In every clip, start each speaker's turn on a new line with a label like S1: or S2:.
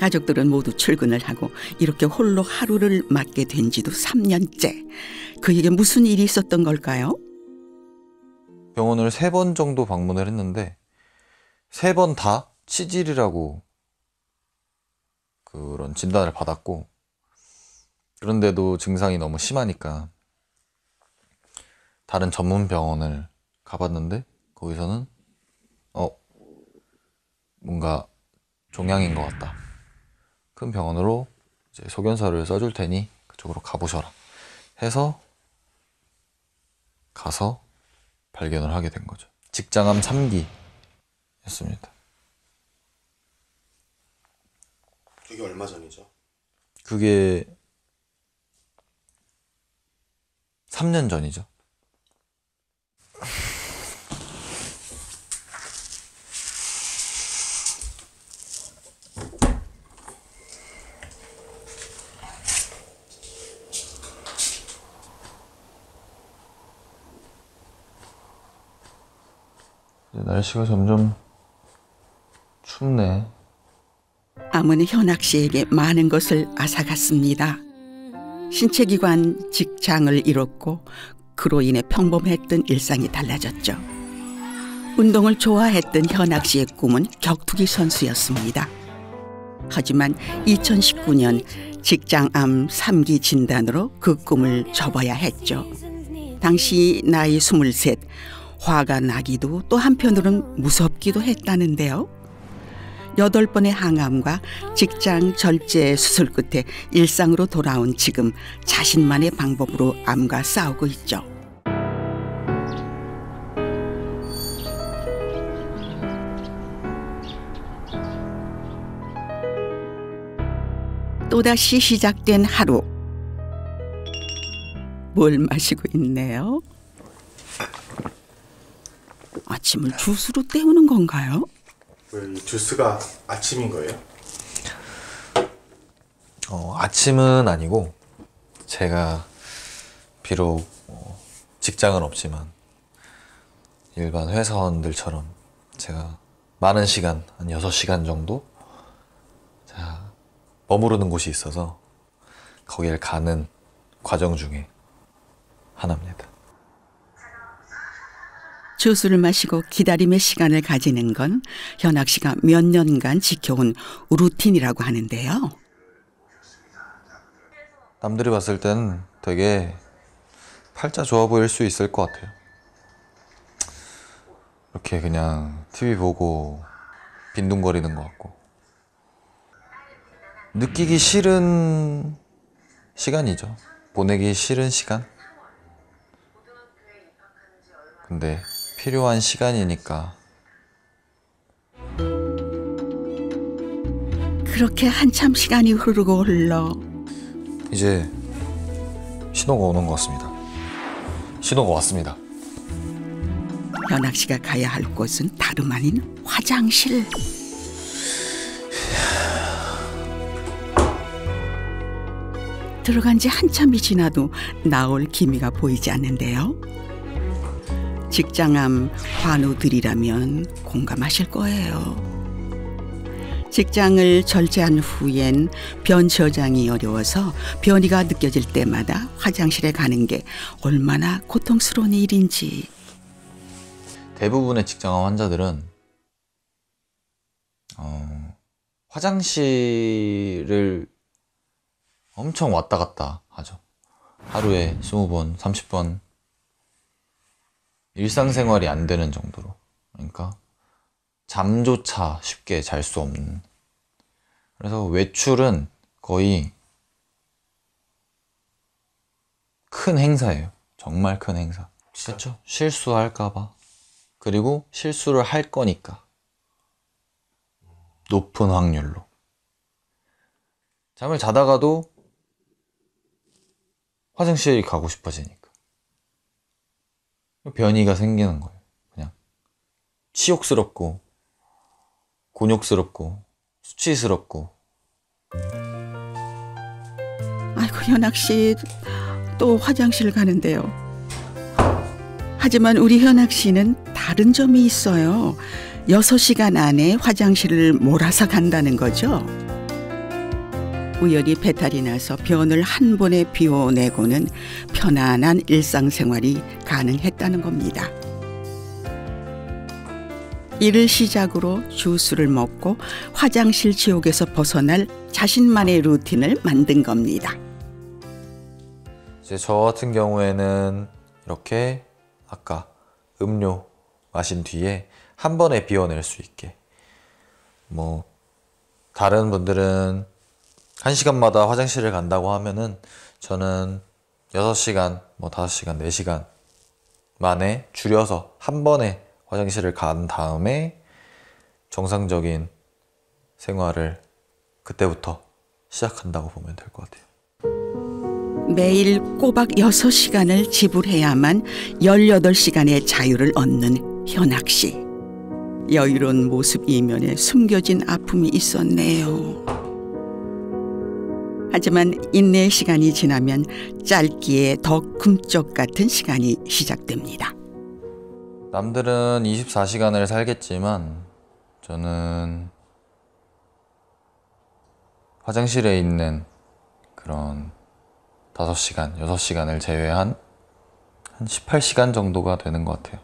S1: 가족들은 모두 출근을 하고 이렇게 홀로 하루를 맞게 된 지도 3년째. 그에게 무슨 일이 있었던 걸까요?
S2: 병원을 3번 정도 방문을 했는데 3번 다 치질이라고 그런 진단을 받았고, 그런데도 증상이 너무 심하니까 다른 전문 병원을 가봤는데 거기서는 뭔가 종양인 것 같다. 큰 병원으로 이제 소견서를 써줄 테니 그쪽으로 가보셔라 해서 가서 발견을 하게 된 거죠. 직장암 3기였습니다.
S3: 그게 얼마 전이죠?
S2: 그게 3년 전이죠. 날씨가 점점 춥네.
S1: 암은 현학 씨에게 많은 것을 앗아갔습니다. 신체기관 직장을 잃었고 그로 인해 평범했던 일상이 달라졌죠. 운동을 좋아했던 현학 씨의 꿈은 격투기 선수였습니다. 하지만 2019년 직장암 3기 진단으로 그 꿈을 접어야 했죠. 당시 나이 23, 화가 나기도 또 한편으로는 무섭기도 했다는데요. 8번의 항암과 직장 절제 수술 끝에 일상으로 돌아온 지금 자신만의 방법으로 암과 싸우고 있죠. 또다시 시작된 하루. 뭘 마시고 있네요? 아침을 주스로 때우는 건가요?
S3: 왜 주스가 아침인 거예요?
S2: 아침은 아니고 제가 비록 직장은 없지만 일반 회사원들처럼 제가 많은 시간, 한 6시간 정도 머무르는 곳이 있어서 거기를 가는 과정 중에 하나입니다.
S1: 주스를 마시고 기다림의 시간을 가지는 건 현학 씨가 몇 년간 지켜온 루틴이라고 하는데요.
S2: 남들이 봤을 땐 되게 팔자 좋아 보일 수 있을 것 같아요. 이렇게 그냥 TV 보고 빈둥거리는 것 같고. 느끼기 싫은 시간이죠. 보내기 싫은 시간. 근데 필요한 시간이니까.
S1: 그렇게 한참 시간이 흐르고 흘러
S2: 이제 신호가 오는 것 같습니다. 신호가 왔습니다.
S1: 현학 씨가 가야 할 곳은 다름 아닌 화장실. 들어간 지 한참이 지나도 나올 기미가 보이지 않는데요. 직장암 환우들이라면 공감하실 거예요. 직장을 절제한 후엔 변 저장이 어려워서 변이가 느껴질 때마다 화장실에 가는 게 얼마나 고통스러운 일인지.
S2: 대부분의 직장암 환자들은 화장실을 엄청 왔다 갔다 하죠. 하루에 20번, 30번. 일상생활이 안 되는 정도로. 그러니까 잠조차 쉽게 잘 수 없는. 그래서 외출은 거의 큰 행사예요. 정말 큰 행사. 그렇죠? 실수할까 봐. 그리고 실수를 할 거니까. 높은 확률로. 잠을 자다가도 화장실이 가고 싶어지니까. 변이가 생기는 거예요. 그냥 치욕스럽고 곤욕스럽고 수치스럽고.
S1: 아이고, 현학 씨 또 화장실 가는데요. 하지만 우리 현학 씨는 다른 점이 있어요. 6시간 안에 화장실을 몰아서 간다는 거죠. 우연히 배탈이 나서 변을 한 번에 비워내고는 편안한 일상생활이 가능했다는 겁니다. 이를 시작으로 주스를 먹고 화장실 지옥에서 벗어날 자신만의 루틴을 만든 겁니다.
S2: 이제 저 같은 경우에는 이렇게 아까 음료 마신 뒤에 한 번에 비워낼 수 있게, 뭐 다른 분들은 1시간마다 화장실을 간다고 하면은 저는 6시간, 뭐 5시간, 4시간 만에 줄여서 한 번에 화장실을 간 다음에 정상적인 생활을 그때부터 시작한다고 보면 될 것 같아요.
S1: 매일 꼬박 6시간을 지불해야만 18시간의 자유를 얻는 현학 씨. 여유로운 모습 이면에 숨겨진 아픔이 있었네요. 하지만 인내의 시간이 지나면 짧기에 더 금쪽 같은 시간이 시작됩니다.
S2: 남들은 24시간을 살겠지만 저는 화장실에 있는 그런 5시간, 6시간을 제외한 한 18시간 정도가 되는 것 같아요.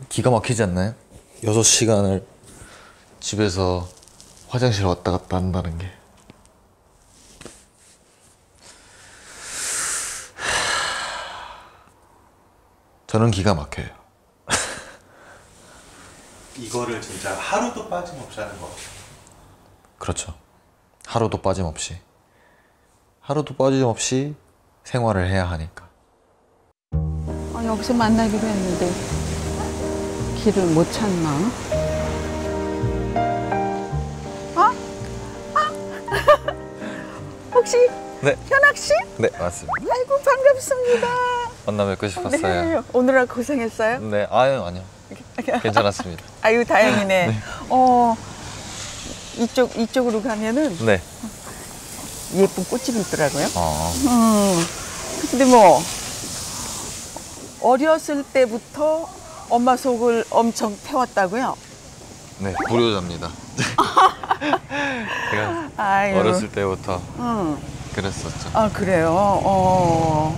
S2: 기가 막히지 않나요? 6시간을 집에서 화장실 왔다 갔다 한다는 게. 저는 기가 막혀요.
S3: 이거를 진짜 하루도 빠짐없이 하는 거 같아요.
S2: 그렇죠. 하루도 빠짐없이 생활을 해야 하니까.
S1: 여기서 만나기로 했는데 길을 못 찾나? 혹시
S2: 네.
S1: 현학 씨?
S2: 네, 맞습니다.
S1: 아이고 반갑습니다.
S2: 만나 뵙고 싶었어요.
S1: 네, 오늘아 고생했어요?
S2: 네, 아니요. 괜찮았습니다.
S1: 아유 다행이네. 이쪽으로 가면은
S2: 네.
S1: 예쁜 꽃집이 있더라고요.
S2: 어.
S1: 근데 뭐 어렸을 때부터 엄마 속을 엄청 태웠다고요?
S2: 네, 불효자입니다. 제가
S1: 아유.
S2: 어렸을 때부터 그랬었죠.
S1: 아 그래요?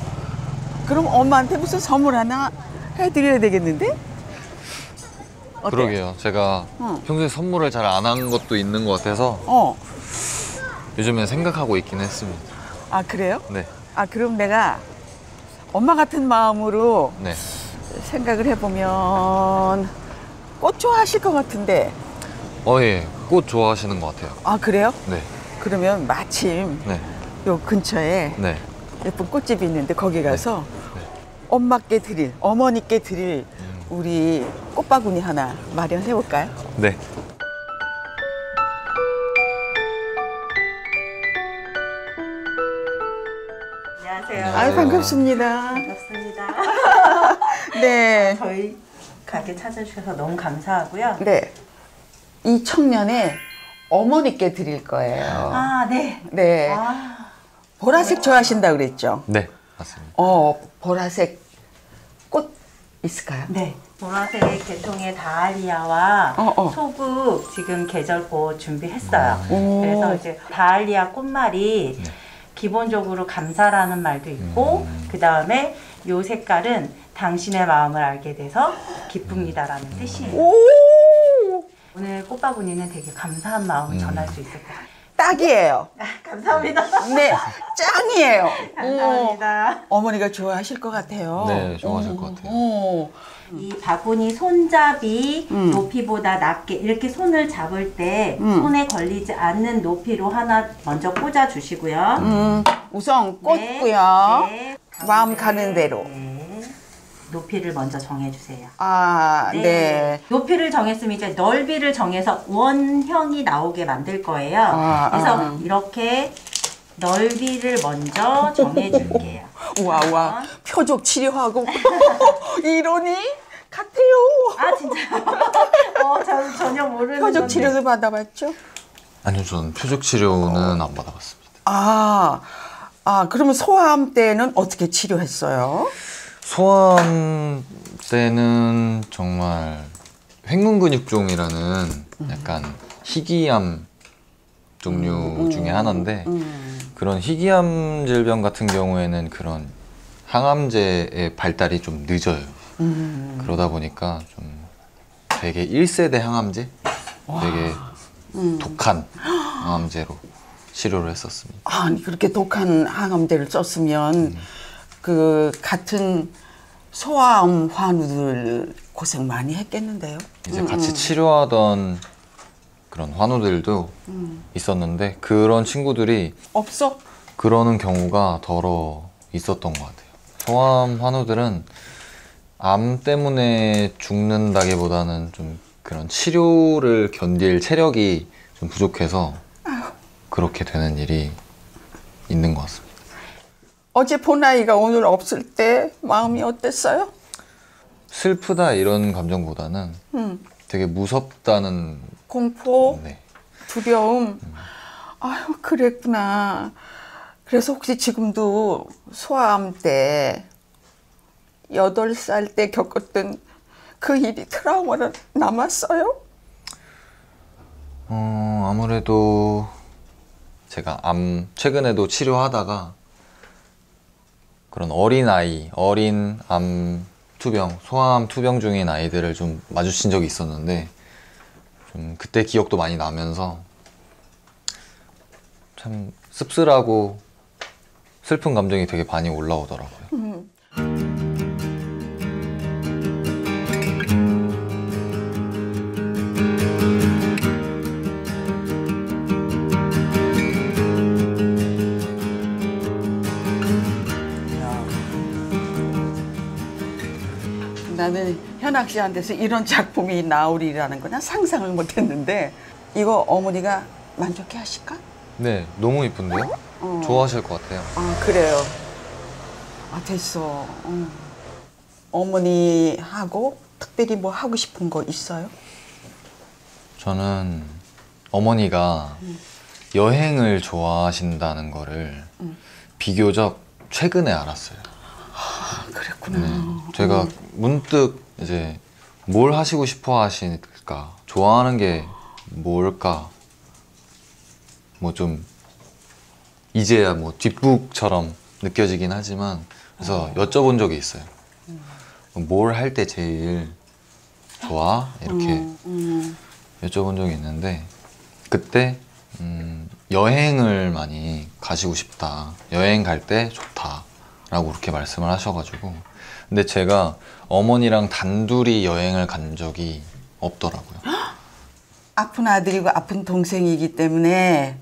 S1: 그럼 엄마한테 무슨 선물 하나 해드려야 되겠는데? 어때요?
S2: 그러게요. 제가 평소에 선물을 잘 안 한 것도 있는 것 같아서 요즘엔 생각하고 있긴 했습니다.
S1: 아 그래요?
S2: 네.
S1: 아 그럼 내가 엄마 같은 마음으로
S2: 네.
S1: 생각을 해보면 꽃 좋아하실 것 같은데.
S2: 예. 꽃 좋아하시는 것 같아요.
S1: 아 그래요?
S2: 네.
S1: 그러면 마침
S2: 네.
S1: 요 근처에
S2: 네.
S1: 예쁜 꽃집이 있는데 거기 가서
S2: 네.
S1: 엄마께 드릴, 어머니께 드릴 우리 꽃바구니 하나 마련해 볼까요?
S2: 네.
S4: 안녕하세요.
S1: 아유 반갑습니다.
S4: 반갑습니다.
S1: 네.
S4: 저희 가게 찾아주셔서 너무 감사하고요.
S1: 네. 이 청년의 어머니께 드릴 거예요.
S4: 아, 네.
S1: 네.
S4: 아,
S1: 보라색 좋아하신다 그랬죠?
S2: 네. 맞습니다.
S1: 보라색 꽃 있을까요?
S4: 네. 보라색 계통의 다알리아와 소국 지금 계절꽃 준비했어요. 그래서 이제 다알리아 꽃말이 기본적으로 감사라는 말도 있고 그 다음에 요 색깔은 당신의 마음을 알게 돼서 기쁩니다라는 뜻이에요.
S1: 오!
S4: 오늘 꽃바구니는 되게 감사한 마음을 전할 수 있을 것 같아요.
S1: 딱이에요.
S4: 감사합니다.
S1: 네, 짱이에요.
S4: 감사합니다.
S1: 어머니가 좋아하실 것 같아요.
S2: 네, 좋아하실 것 같아요.
S4: 이 바구니 손잡이 높이보다 낮게 이렇게 손을 잡을 때 손에 걸리지 않는 높이로 하나 먼저 꽂아 주시고요.
S1: 우선 꽂고요.
S4: 네,
S1: 마음 가는 대로.
S4: 네. 높이를 먼저 정해주세요.
S1: 아, 네.
S4: 높이를 정했으면 이제 넓이를 정해서 원형이 나오게 만들 거예요. 그래서 이렇게 넓이를 먼저 정해줄게요.
S1: 우와. 표적 치료하고 이러니 같아요.
S4: 아 진짜요? 저는 전혀 모르는
S1: 표적
S4: 건데.
S1: 치료도 받아봤죠?
S2: 아니요, 저는 표적 치료는 안 받아봤습니다.
S1: 그러면 소아암 때는 어떻게 치료했어요?
S2: 소아암 때는 정말 횡문근육종이라는 약간 희귀암 종류 중에 하나인데 그런 희귀암 질병 같은 경우에는 그런 항암제의 발달이 좀 늦어요. 그러다 보니까 좀 되게 1세대 항암제? 되게 독한 항암제로 치료를 했었습니다.
S1: 아니 그렇게 독한 항암제를 썼으면 그 같은 소아암 환우들 고생 많이 했겠는데요.
S2: 이제 같이 치료하던 그런 환우들도 있었는데 그런 친구들이
S1: 없어?
S2: 그러는 경우가 더러 있었던 것 같아요. 소아암 환우들은 암 때문에 죽는다기보다는 좀 그런 치료를 견딜 체력이 좀 부족해서 그렇게 되는 일이 있는 것 같습니다.
S1: 어제 본 아이가 오늘 없을 때 마음이 어땠어요?
S2: 슬프다 이런 감정보다는 되게 무섭다는
S1: 공포,
S2: 네.
S1: 두려움. 아유 그랬구나. 그래서 혹시 지금도 소아암 때 8살 때 겪었던 그 일이 트라우마로 남았어요?
S2: 아무래도 제가 최근에도 치료하다가 그런 어린 암 투병, 소아암 투병 중인 아이들을 좀 마주친 적이 있었는데 좀 그때 기억도 많이 나면서 참 씁쓸하고 슬픈 감정이 되게 많이 올라오더라고요.
S1: 나는 현악 씨한테서 이런 작품이 나오리라는 건 상상을 못했는데 이거 어머니가 만족해 하실까?
S2: 네, 너무 이쁜데요? 좋아하실 것 같아요.
S1: 아 그래요. 아 됐어. 어머니하고 특별히 뭐 하고 싶은 거 있어요?
S2: 저는 어머니가 여행을 좋아하신다는 거를 비교적 최근에 알았어요.
S1: 아 그랬구나.
S2: 네, 제가 문득 이제 뭘 하시고 싶어 하실까? 좋아하는 게 뭘까? 뭐 좀 이제야 뭐 뒷북처럼 느껴지긴 하지만 그래서 여쭤본 적이 있어요. 뭘 할 때 제일 좋아? 이렇게 여쭤본 적이 있는데 그때 여행을 많이 가시고 싶다. 여행 갈 때 좋다. 라고 그렇게 말씀을 하셔가지고 근데 제가 어머니랑 단둘이 여행을 간 적이 없더라고요.
S1: 아픈 아들이고 아픈 동생이기 때문에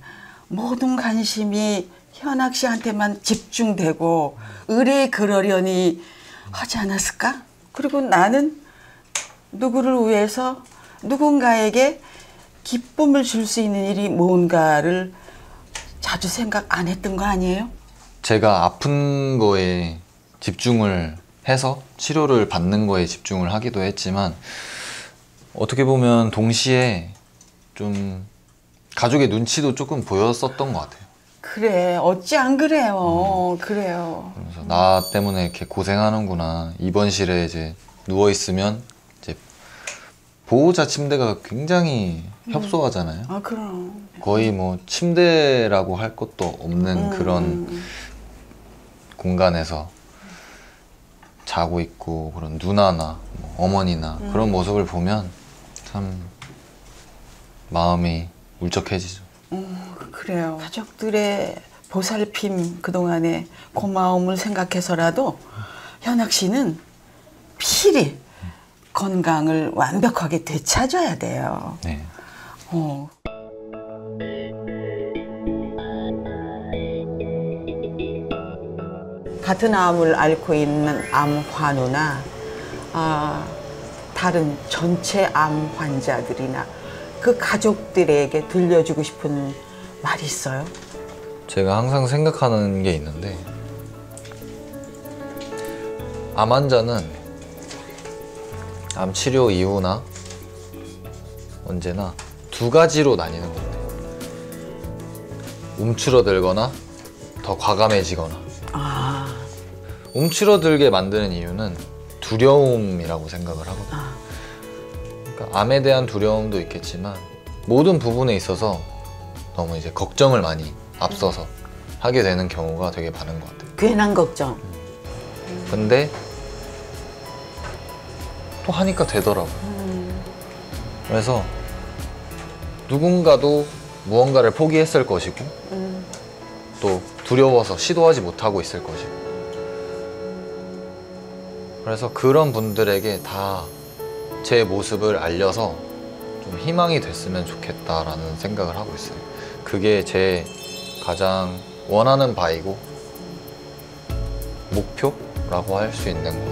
S1: 모든 관심이 현악 씨한테만 집중되고 의뢰 그러려니 하지 않았을까? 그리고 나는 누구를 위해서 누군가에게 기쁨을 줄 수 있는 일이 뭔가를 자주 생각 안 했던 거 아니에요?
S2: 제가 아픈 거에 집중을 해서 치료를 받는 거에 집중을 하기도 했지만 어떻게 보면 동시에 좀 가족의 눈치도 조금 보였었던 것 같아요.
S1: 그래 어찌 안 그래요. 그래요.
S2: 그래서 나 때문에 이렇게 고생하는구나. 입원실에 이제 누워 있으면 이제 보호자 침대가 굉장히 협소하잖아요.
S1: 아 그럼
S2: 거의 뭐 침대라고 할 것도 없는 그런 공간에서 자고 있고 그런 누나나 뭐 어머니나 그런 모습을 보면 참 마음이 울적해지죠.
S1: 그래요. 가족들의 보살핌 그동안의 고마움을 생각해서라도 현악 씨는 필히 건강을 완벽하게 되찾아야 돼요.
S2: 네.
S1: 같은 암을 앓고 있는 암 환우나 다른 전체 암 환자들이나 그 가족들에게 들려주고 싶은 말이 있어요?
S2: 제가 항상 생각하는 게 있는데 암 환자는 암 치료 이후나 언제나 두 가지로 나뉘는 것 같아요. 움츠러들거나 더 과감해지거나. 움츠러들게 만드는 이유는 두려움이라고 생각을 하거든요. 그러니까 암에 대한 두려움도 있겠지만 모든 부분에 있어서 너무 이제 걱정을 많이 앞서서 하게 되는 경우가 되게 많은 것 같아요.
S1: 괜한 걱정.
S2: 근데 또 하니까 되더라고요. 그래서 누군가도 무언가를 포기했을 것이고 또 두려워서 시도하지 못하고 있을 것이고, 그래서 그런 분들에게 다 제 모습을 알려서 좀 희망이 됐으면 좋겠다라는 생각을 하고 있어요. 그게 제 가장 원하는 바이고 목표라고 할 수 있는 것 같아요.